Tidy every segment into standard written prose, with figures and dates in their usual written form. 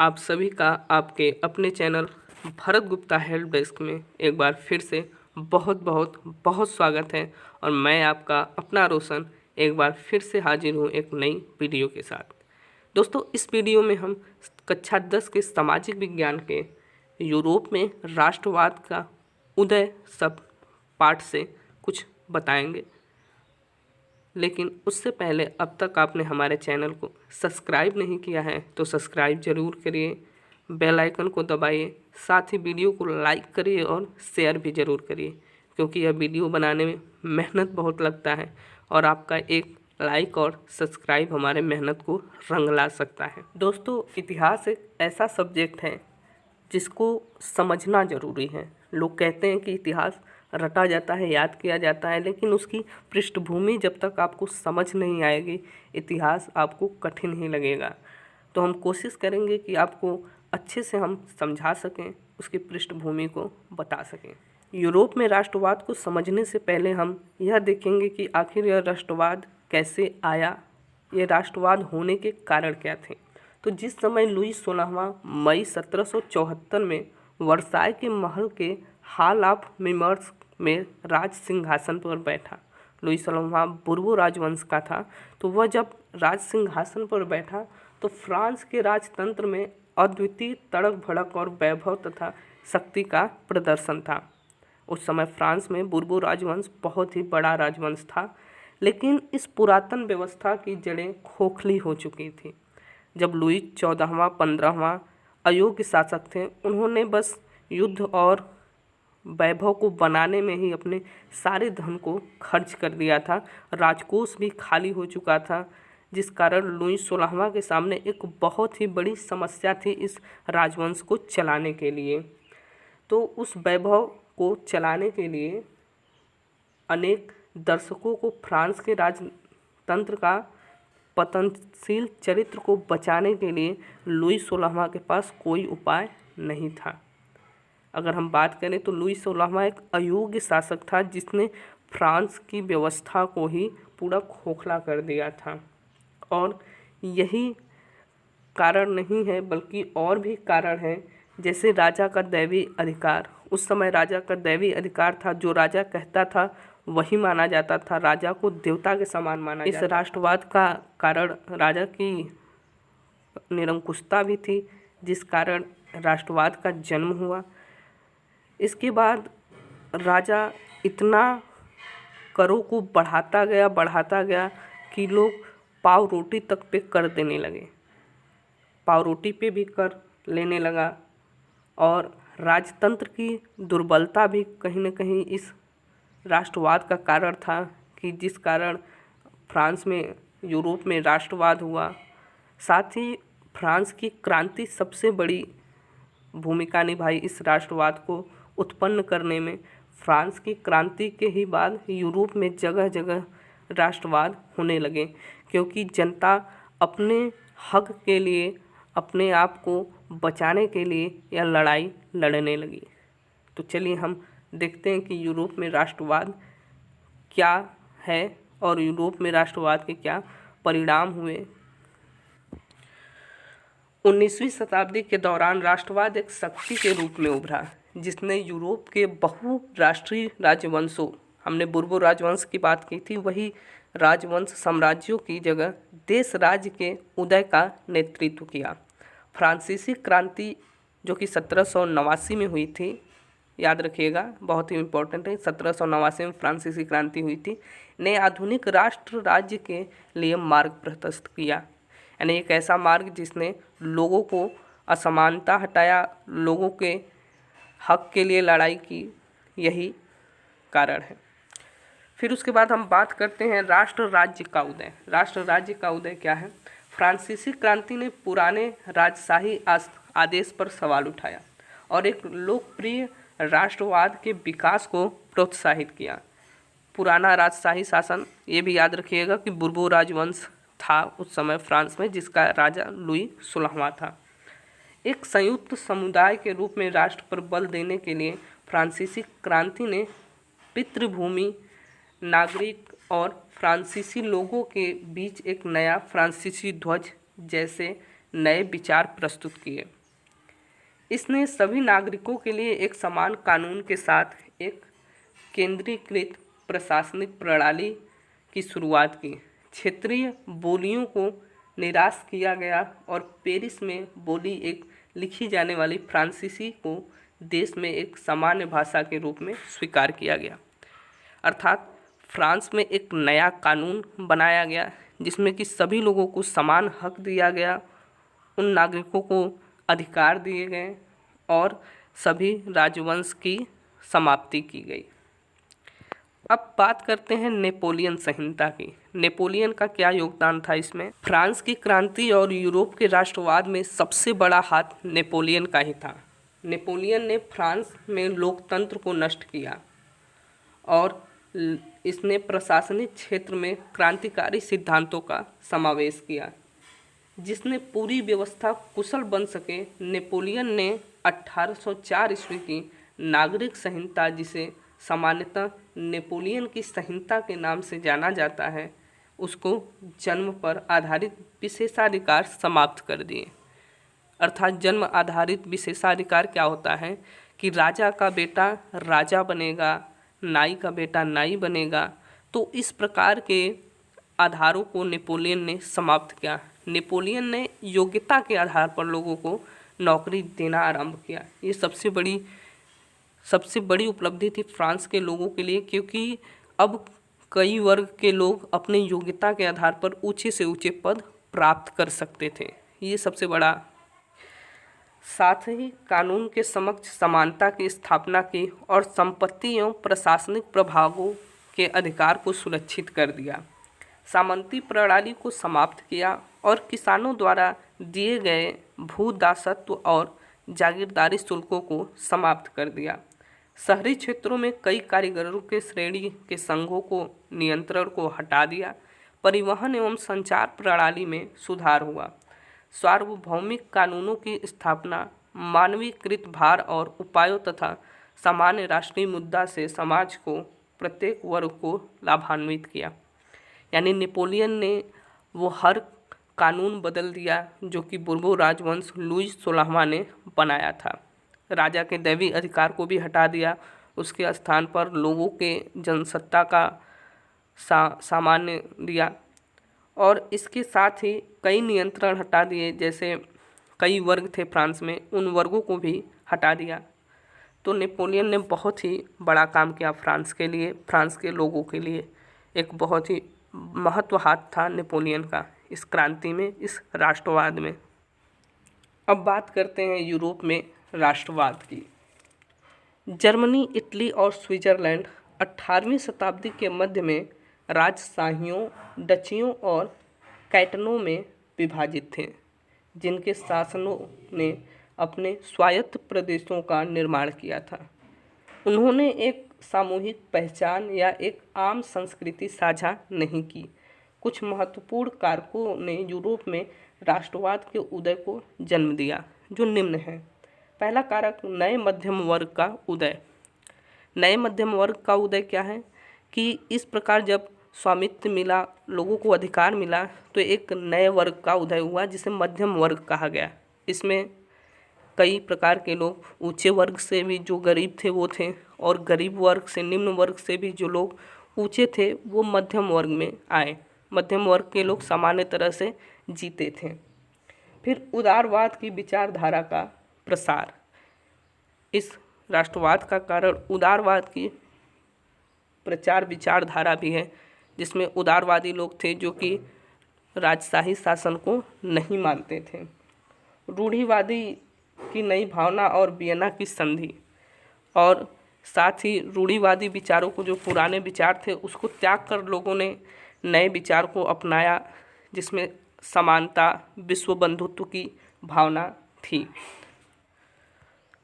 आप सभी का आपके अपने channel Bharat Gupta help desk में एक बार फिर से बहुत बहुत बहुत स्वागत है। और मैं आपका अपना रोशन एक बार फिर से हाजिर हूँ एक नई वीडियो के साथ। दोस्तों, इस वीडियो में हम कक्षा 10 के सामाजिक विज्ञान के यूरोप में राष्ट्रवाद का उदय सब पाठ से कुछ बताएंगे। लेकिन उससे पहले अब तक आपने हमारे चैनल को सब्सक्राइब नहीं किया है तो सब्सक्राइब ज़रूर करिए, बेल आइकन को दबाइए, साथ ही वीडियो को लाइक करिए और शेयर भी ज़रूर करिए, क्योंकि यह वीडियो बनाने में मेहनत बहुत लगता है और आपका एक लाइक और सब्सक्राइब हमारे मेहनत को रंग ला सकता है। दोस्तों, इतिहास एक ऐसा सब्जेक्ट है जिसको समझना ज़रूरी है। लोग कहते हैं कि इतिहास रटा जाता है, याद किया जाता है, लेकिन उसकी पृष्ठभूमि जब तक आपको समझ नहीं आएगी, इतिहास आपको कठिन ही लगेगा। तो हम कोशिश करेंगे कि आपको अच्छे से हम समझा सकें, उसकी पृष्ठभूमि को बता सकें। यूरोप में राष्ट्रवाद को समझने से पहले हम यह देखेंगे कि आखिर यह राष्ट्रवाद कैसे आया, ये राष्ट्रवाद होने के कारण क्या थे। तो जिस समय लुई 16वां मई 1774 में वर्साय के महल के हॉल ऑफ मिमर्स में राज सिंहासन पर बैठा। लुई 16वां बुर्बो राजवंश का था। तो वह जब राज सिंहासन पर बैठा तो फ्रांस के राजतंत्र में अद्वितीय तड़क भड़क और वैभव तथा शक्ति का प्रदर्शन था। उस समय फ्रांस में बुर्बो राजवंश बहुत ही बड़ा राजवंश था, लेकिन इस पुरातन व्यवस्था की जड़ें खोखली हो चुकी थी। जब लुई 14वां 15वां अयोग्य शासक थे, उन्होंने बस युद्ध और वैभव को बनाने में ही अपने सारे धन को खर्च कर दिया था। राजकोष भी खाली हो चुका था, जिस कारण लुई 16वां के सामने एक बहुत ही बड़ी समस्या थी इस राजवंश को चलाने के लिए। तो उस वैभव को चलाने के लिए अनेक दर्शकों को फ्रांस के राजतंत्र का पतनशील चरित्र को बचाने के लिए लुई 16वां के पास कोई उपाय नहीं था। अगर हम बात करें तो लुई 16वां एक अयोग्य शासक था, जिसने फ्रांस की व्यवस्था को ही पूरा खोखला कर दिया था। और यही कारण नहीं है, बल्कि और भी कारण हैं, जैसे राजा का दैवीय अधिकार। उस समय राजा का दैवीय अधिकार था, जो राजा कहता था वही माना जाता था, राजा को देवता के समान माना जाता था। इस राष्ट्रवाद का कारण राजा की निरंकुशता भी थी, जिस कारण राष्ट्रवाद का जन्म हुआ। इसके बाद राजा इतना करों को बढ़ाता गया कि लोग पाव रोटी तक पे कर देने लगे, पाव रोटी पे भी कर लेने लगा। और राजतंत्र की दुर्बलता भी कहीं न कहीं इस राष्ट्रवाद का कारण था, कि जिस कारण फ्रांस में, यूरोप में राष्ट्रवाद हुआ। साथ ही फ्रांस की क्रांति सबसे बड़ी भूमिका निभाई इस राष्ट्रवाद को उत्पन्न करने में। फ्रांस की क्रांति के ही बाद यूरोप में जगह जगह राष्ट्रवाद होने लगे, क्योंकि जनता अपने हक के लिए, अपने आप को बचाने के लिए यह लड़ाई लड़ने लगी। तो चलिए हम देखते हैं कि यूरोप में राष्ट्रवाद क्या है और यूरोप में राष्ट्रवाद के क्या परिणाम हुए। 19वीं शताब्दी के दौरान राष्ट्रवाद एक शक्ति के रूप में उभरा, जिसने यूरोप के बहुराष्ट्रीय राजवंशों, हमने बुर्बो राजवंश की बात की थी, वही राजवंश साम्राज्यों की जगह देश राज्य के उदय का नेतृत्व किया। फ्रांसीसी क्रांति, जो कि 1789 में हुई थी, याद रखिएगा, बहुत ही इम्पोर्टेंट है, 1789 में फ्रांसीसी क्रांति हुई थी, ने आधुनिक राष्ट्र राज्य के लिए मार्ग प्रशस्त किया। यानी एक ऐसा मार्ग जिसने लोगों को असमानता हटाया, लोगों के हक के लिए लड़ाई की, यही कारण है। फिर उसके बाद हम बात करते हैं राष्ट्र राज्य का उदय। राष्ट्र राज्य का उदय क्या है? फ्रांसीसी क्रांति ने पुराने राजशाही आदेश पर सवाल उठाया और एक लोकप्रिय राष्ट्रवाद के विकास को प्रोत्साहित किया। पुराना राजशाही शासन, ये भी याद रखिएगा कि बुर्बो राजवंश था उस समय फ्रांस में, जिसका राजा लुई 16वां था। एक संयुक्त समुदाय के रूप में राष्ट्र पर बल देने के लिए फ्रांसीसी क्रांति ने पितृभूमि, नागरिक और फ्रांसीसी लोगों के बीच एक नया फ्रांसीसी ध्वज जैसे नए विचार प्रस्तुत किए। इसने सभी नागरिकों के लिए एक समान कानून के साथ एक केंद्रीकृत प्रशासनिक प्रणाली की शुरुआत की। क्षेत्रीय बोलियों को निराश किया गया और पेरिस में बोली एक लिखी जाने वाली फ्रांसीसी को देश में एक सामान्य भाषा के रूप में स्वीकार किया गया। अर्थात फ्रांस में एक नया कानून बनाया गया जिसमें कि सभी लोगों को समान हक दिया गया, उन नागरिकों को अधिकार दिए गए और सभी राजवंश की समाप्ति की गई। अब बात करते हैं नेपोलियन संहिता की। नेपोलियन का क्या योगदान था इसमें? फ्रांस की क्रांति और यूरोप के राष्ट्रवाद में सबसे बड़ा हाथ नेपोलियन का ही था। नेपोलियन ने फ्रांस में लोकतंत्र को नष्ट किया और इसने प्रशासनिक क्षेत्र में क्रांतिकारी सिद्धांतों का समावेश किया जिसने पूरी व्यवस्था कुशल बन सके। नेपोलियन ने 1804 ईस्वी की नागरिक संहिता, जिसे सामान्यतः नेपोलियन की संहिता के नाम से जाना जाता है, उसको जन्म पर आधारित विशेषाधिकार समाप्त कर दिए। अर्थात जन्म आधारित विशेषाधिकार क्या होता है कि राजा का बेटा राजा बनेगा, नाई का बेटा नाई बनेगा। तो इस प्रकार के आधारों को नेपोलियन ने समाप्त किया। नेपोलियन ने योग्यता के आधार पर लोगों को नौकरी देना आरंभ किया। ये सबसे बड़ी उपलब्धि थी फ्रांस के लोगों के लिए, क्योंकि अब कई वर्ग के लोग अपने योग्यता के आधार पर ऊंचे से ऊंचे पद प्राप्त कर सकते थे। ये सबसे बड़ा। साथ ही कानून के समक्ष समानता की स्थापना की और संपत्ति एवं प्रशासनिक प्रभावों के अधिकार को सुरक्षित कर दिया। सामंती प्रणाली को समाप्त किया और किसानों द्वारा दिए गए भूदासत्व और जागीरदारी शुल्कों को समाप्त कर दिया। शहरी क्षेत्रों में कई कारीगरों के श्रेणी के संघों को नियंत्रण को हटा दिया। परिवहन एवं संचार प्रणाली में सुधार हुआ। सार्वभौमिक कानूनों की स्थापना, मानवीकृत भार और उपायों तथा सामान्य राष्ट्रीय मुद्दा से समाज को प्रत्येक वर्ग को लाभान्वित किया। यानी नेपोलियन ने वो हर कानून बदल दिया जो कि बुर्बो राजवंश लुई 16वां ने बनाया था। राजा के दैवी अधिकार को भी हटा दिया, उसके स्थान पर लोगों के जनसत्ता का सामान्य दिया और इसके साथ ही कई नियंत्रण हटा दिए। जैसे कई वर्ग थे फ्रांस में, उन वर्गों को भी हटा दिया। तो नेपोलियन ने बहुत ही बड़ा काम किया फ्रांस के लिए, फ्रांस के लोगों के लिए। एक बहुत ही महत्व हाथ था नेपोलियन का इस क्रांति में, इस राष्ट्रवाद में। अब बात करते हैं यूरोप में राष्ट्रवाद की। जर्मनी, इटली और स्विट्जरलैंड 18वीं शताब्दी के मध्य में राजशाहियों, डचियों और कैंटनों में विभाजित थे, जिनके शासनों ने अपने स्वायत्त प्रदेशों का निर्माण किया था। उन्होंने एक सामूहिक पहचान या एक आम संस्कृति साझा नहीं की। कुछ महत्वपूर्ण कारकों ने यूरोप में राष्ट्रवाद के उदय को जन्म दिया, जो निम्न है। पहला कारक, नए मध्यम वर्ग का उदय। नए मध्यम वर्ग का उदय क्या है कि इस प्रकार जब स्वामित्व मिला, लोगों को अधिकार मिला, तो एक नए वर्ग का उदय हुआ जिसे मध्यम वर्ग कहा गया। इसमें कई प्रकार के लोग, ऊंचे वर्ग से भी जो गरीब थे वो थे, और गरीब वर्ग से, निम्न वर्ग से भी जो लोग ऊंचे थे वो मध्यम वर्ग में आए। मध्यम वर्ग के लोग सामान्य तरह से जीते थे। फिर उदारवाद की विचारधारा का प्रसार। इस राष्ट्रवाद का कारण उदारवाद की प्रचार विचारधारा भी है, जिसमें उदारवादी लोग थे जो कि राजशाही शासन को नहीं मानते थे। रूढ़िवादी की नई भावना और वियना की संधि, और साथ ही रूढ़िवादी विचारों को, जो पुराने विचार थे उसको त्याग कर लोगों ने नए विचार को अपनाया, जिसमें समानता, विश्व बंधुत्व की भावना थी।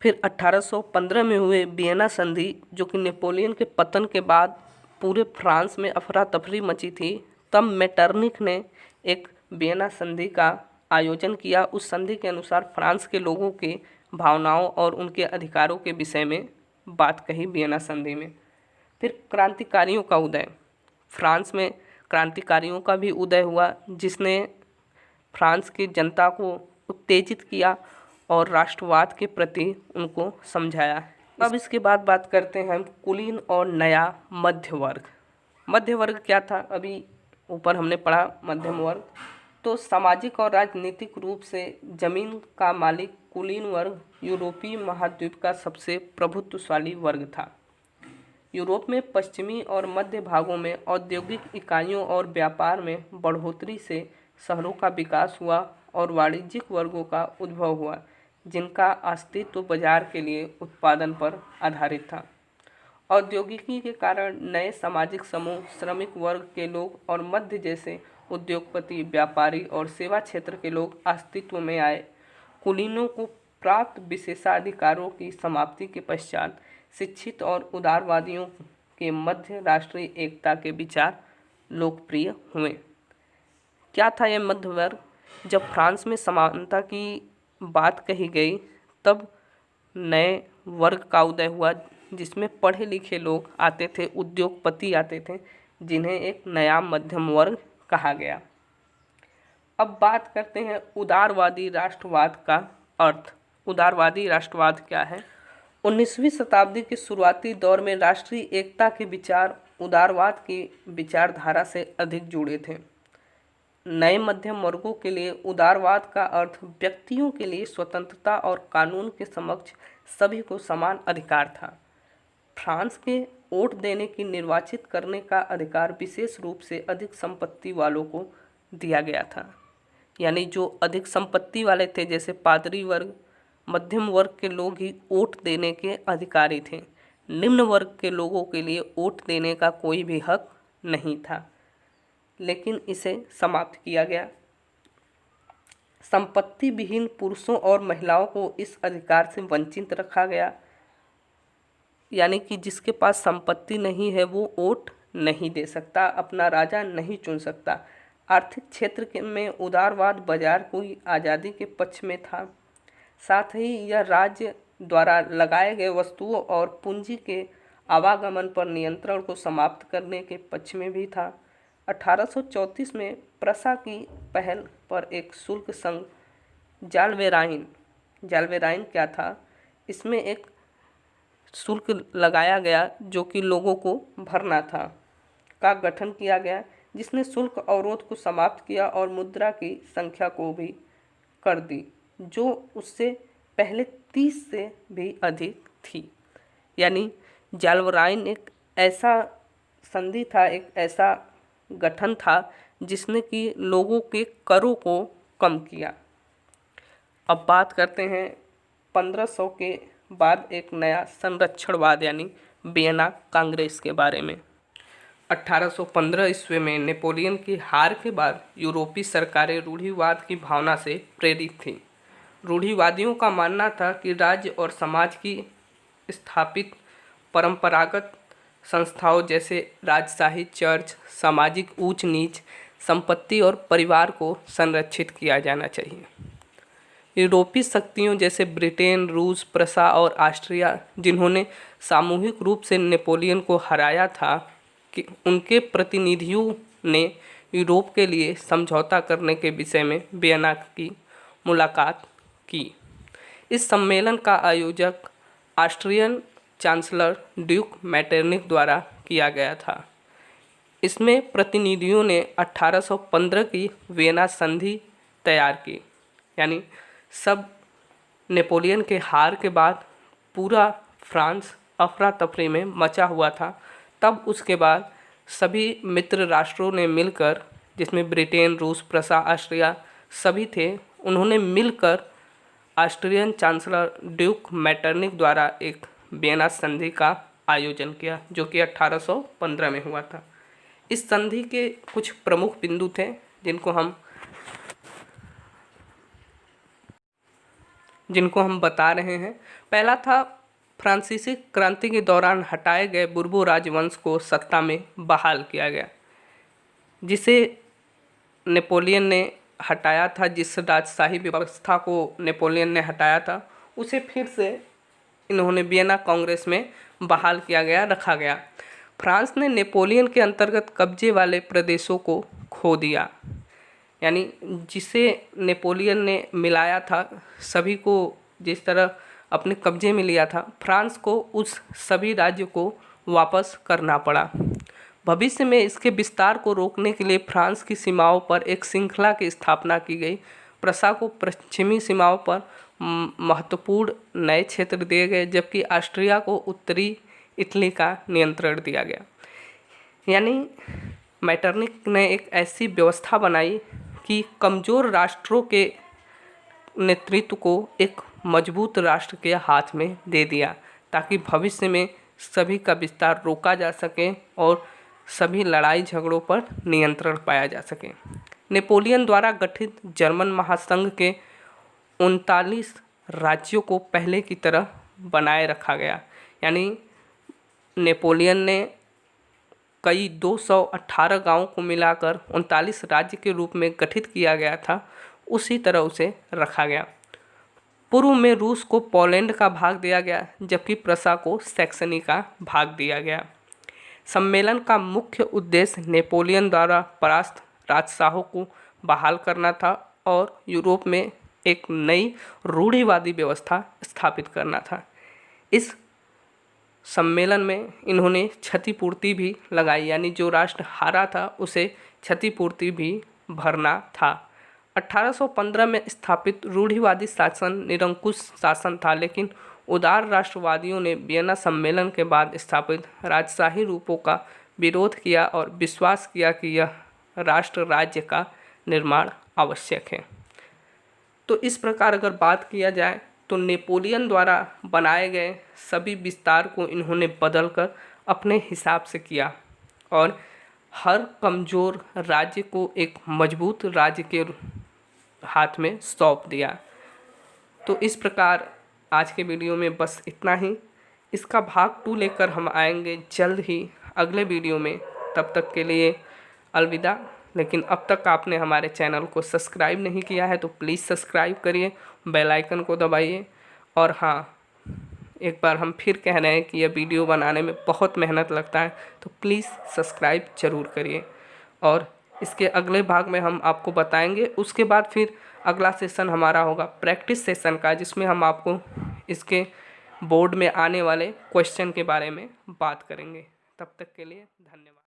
फिर 1815 में हुए वियना संधि, जो कि नेपोलियन के पतन के बाद पूरे फ्रांस में अफरा तफरी मची थी। तब मेटरनिख ने एक वियना संधि का आयोजन किया। उस संधि के अनुसार फ्रांस के लोगों के भावनाओं और उनके अधिकारों के विषय में बात कही वियना संधि में। फिर क्रांतिकारियों का उदय। फ्रांस में क्रांतिकारियों का भी उदय हुआ, जिसने फ्रांस की जनता को उत्तेजित किया और राष्ट्रवाद के प्रति उनको समझाया। अब इसके बाद बात करते हैं हम कुलीन और नया मध्य वर्ग। मध्य वर्ग क्या था? अभी ऊपर हमने पढ़ा मध्यम वर्ग। तो सामाजिक और राजनीतिक रूप से जमीन का मालिक कुलीन वर्ग यूरोपीय महाद्वीप का सबसे प्रभुत्वशाली वर्ग था। यूरोप में पश्चिमी और मध्य भागों में औद्योगिक इकाइयों और व्यापार में बढ़ोतरी से शहरों का विकास हुआ और वाणिज्यिक वर्गों का उद्भव हुआ, जिनका अस्तित्व बाजार के लिए उत्पादन पर आधारित था। औद्योगिकी के कारण नए सामाजिक समूह, श्रमिक वर्ग के लोग और मध्य जैसे उद्योगपति, व्यापारी और सेवा क्षेत्र के लोग अस्तित्व में आए। कुलीनों को प्राप्त विशेषाधिकारों की समाप्ति के पश्चात शिक्षित और उदारवादियों के मध्य राष्ट्रीय एकता के विचार लोकप्रिय हुए। क्या था यह मध्य वर्ग? जब फ्रांस में समानता की बात कही गई तब नए वर्ग का उदय हुआ, जिसमें पढ़े लिखे लोग आते थे, उद्योगपति आते थे, जिन्हें एक नया मध्यम वर्ग कहा गया। अब बात करते हैं उदारवादी राष्ट्रवाद का अर्थ। उदारवादी राष्ट्रवाद क्या है? 19वीं शताब्दी के शुरुआती दौर में राष्ट्रीय एकता के विचार उदारवाद की विचारधारा से अधिक जुड़े थे। नए मध्यम वर्गों के लिए उदारवाद का अर्थ व्यक्तियों के लिए स्वतंत्रता और कानून के समक्ष सभी को समान अधिकार था। फ्रांस के वोट देने की निर्वाचित करने का अधिकार विशेष रूप से अधिक संपत्ति वालों को दिया गया था। यानी जो अधिक संपत्ति वाले थे, जैसे पादरी वर्ग, मध्यम वर्ग के लोग ही वोट देने के अधिकारी थे। निम्न वर्ग के लोगों के लिए वोट देने का कोई भी हक नहीं था, लेकिन इसे समाप्त किया गया। संपत्ति विहीन पुरुषों और महिलाओं को इस अधिकार से वंचित रखा गया। यानी कि जिसके पास संपत्ति नहीं है वो वोट नहीं दे सकता, अपना राजा नहीं चुन सकता। आर्थिक क्षेत्र में उदारवाद बाजार की आज़ादी के पक्ष में था। साथ ही यह राज्य द्वारा लगाए गए वस्तुओं और पूंजी के आवागमन पर नियंत्रण को समाप्त करने के पक्ष में भी था। 1834 में प्रसा की पहल पर एक शुल्क संघ जालवेराइन क्या था? इसमें एक शुल्क लगाया गया जो कि लोगों को भरना था, का गठन किया गया, जिसने शुल्क अवरोध को समाप्त किया और मुद्रा की संख्या को भी कर दी, जो उससे पहले 30 से भी अधिक थी। यानी जालवेराइन एक ऐसा संधि था, एक ऐसा गठन था जिसने कि लोगों के करों को कम किया। अब बात करते हैं 1500 के बाद एक नया संरक्षणवाद यानी वियना कांग्रेस के बारे में। 1815 ईस्वी में नेपोलियन की हार के बाद यूरोपीय सरकारें रूढ़िवाद की भावना से प्रेरित थीं। रूढ़िवादियों का मानना था कि राज्य और समाज की स्थापित परंपरागत संस्थाओं जैसे राजशाही, चर्च, सामाजिक ऊंच नीच, संपत्ति और परिवार को संरक्षित किया जाना चाहिए। यूरोपीय शक्तियों जैसे ब्रिटेन, रूस, प्रसा और ऑस्ट्रिया, जिन्होंने सामूहिक रूप से नेपोलियन को हराया था, कि उनके प्रतिनिधियों ने यूरोप के लिए समझौता करने के विषय में वियना की मुलाकात की। इस सम्मेलन का आयोजक ऑस्ट्रियन चांसलर ड्यूक मेटरनिख द्वारा किया गया था। इसमें प्रतिनिधियों ने 1815 की वियना संधि तैयार की। यानी सब नेपोलियन के हार के बाद पूरा फ्रांस अफरा तफरी में मचा हुआ था। तब उसके बाद सभी मित्र राष्ट्रों ने मिलकर, जिसमें ब्रिटेन, रूस, प्रसा, ऑस्ट्रिया सभी थे, उन्होंने मिलकर ऑस्ट्रियन चांसलर ड्यूक मेटरनिख द्वारा एक वियना संधि का आयोजन किया, जो कि 1815 में हुआ था। इस संधि के कुछ प्रमुख बिंदु थे जिनको हम बता रहे हैं। पहला था फ्रांसीसी क्रांति के दौरान हटाए गए बुर्बो राजवंश को सत्ता में बहाल किया गया, जिसे नेपोलियन ने हटाया था। जिस राजशाही व्यवस्था को नेपोलियन ने हटाया था, उसे फिर से इन्होंने वियना कांग्रेस में बहाल किया गया, रखा गया। फ्रांस ने नेपोलियन के अंतर्गत कब्जे वाले प्रदेशों को खो दिया। यानी जिसे नेपोलियन ने मिलाया था, सभी को जिस तरह अपने कब्जे में लिया था, फ्रांस को उस सभी राज्य को वापस करना पड़ा। भविष्य में इसके विस्तार को रोकने के लिए फ्रांस की सीमाओं पर एक श्रृंखला की स्थापना की गई। प्रसा को पश्चिमी सीमाओं पर महत्वपूर्ण नए क्षेत्र दिए गए, जबकि ऑस्ट्रिया को उत्तरी इटली का नियंत्रण दिया गया। यानी मेटरनिख ने एक ऐसी व्यवस्था बनाई कि कमज़ोर राष्ट्रों के नेतृत्व को एक मजबूत राष्ट्र के हाथ में दे दिया, ताकि भविष्य में सभी का विस्तार रोका जा सके और सभी लड़ाई झगड़ों पर नियंत्रण पाया जा सके। नेपोलियन द्वारा गठित जर्मन महासंघ के 39 राज्यों को पहले की तरह बनाए रखा गया। यानी नेपोलियन ने कई 218 गांवों को मिलाकर 39 राज्य के रूप में गठित किया गया था, उसी तरह उसे रखा गया। पूर्व में रूस को पोलैंड का भाग दिया गया, जबकि प्रसा को सैक्सनी का भाग दिया गया। सम्मेलन का मुख्य उद्देश्य नेपोलियन द्वारा परास्त राजशाहों को बहाल करना था और यूरोप में एक नई रूढ़िवादी व्यवस्था स्थापित करना था। इस सम्मेलन में इन्होंने क्षतिपूर्ति भी लगाई, यानी जो राष्ट्र हारा था उसे क्षतिपूर्ति भी भरना था। 1815 में स्थापित रूढ़िवादी शासन निरंकुश शासन था, लेकिन उदार राष्ट्रवादियों ने वियना सम्मेलन के बाद स्थापित राजशाही रूपों का विरोध किया और विश्वास किया कि यह राष्ट्र राज्य का निर्माण आवश्यक है। तो इस प्रकार अगर बात किया जाए तो नेपोलियन द्वारा बनाए गए सभी विस्तार को इन्होंने बदलकर अपने हिसाब से किया और हर कमज़ोर राज्य को एक मजबूत राज्य के हाथ में सौंप दिया। तो इस प्रकार आज के वीडियो में बस इतना ही। इसका भाग 2 लेकर हम आएंगे जल्द ही अगले वीडियो में। तब तक के लिए अलविदा। लेकिन अब तक आपने हमारे चैनल को सब्सक्राइब नहीं किया है तो प्लीज़ सब्सक्राइब करिए, बेल आइकन को दबाइए। और हाँ, एक बार हम फिर कह रहे हैं कि यह वीडियो बनाने में बहुत मेहनत लगता है, तो प्लीज़ सब्सक्राइब ज़रूर करिए। और इसके अगले भाग में हम आपको बताएंगे। उसके बाद फिर अगला सेशन हमारा होगा प्रैक्टिस सेशन का, जिसमें हम आपको इसके बोर्ड में आने वाले क्वेश्चन के बारे में बात करेंगे। तब तक के लिए धन्यवाद।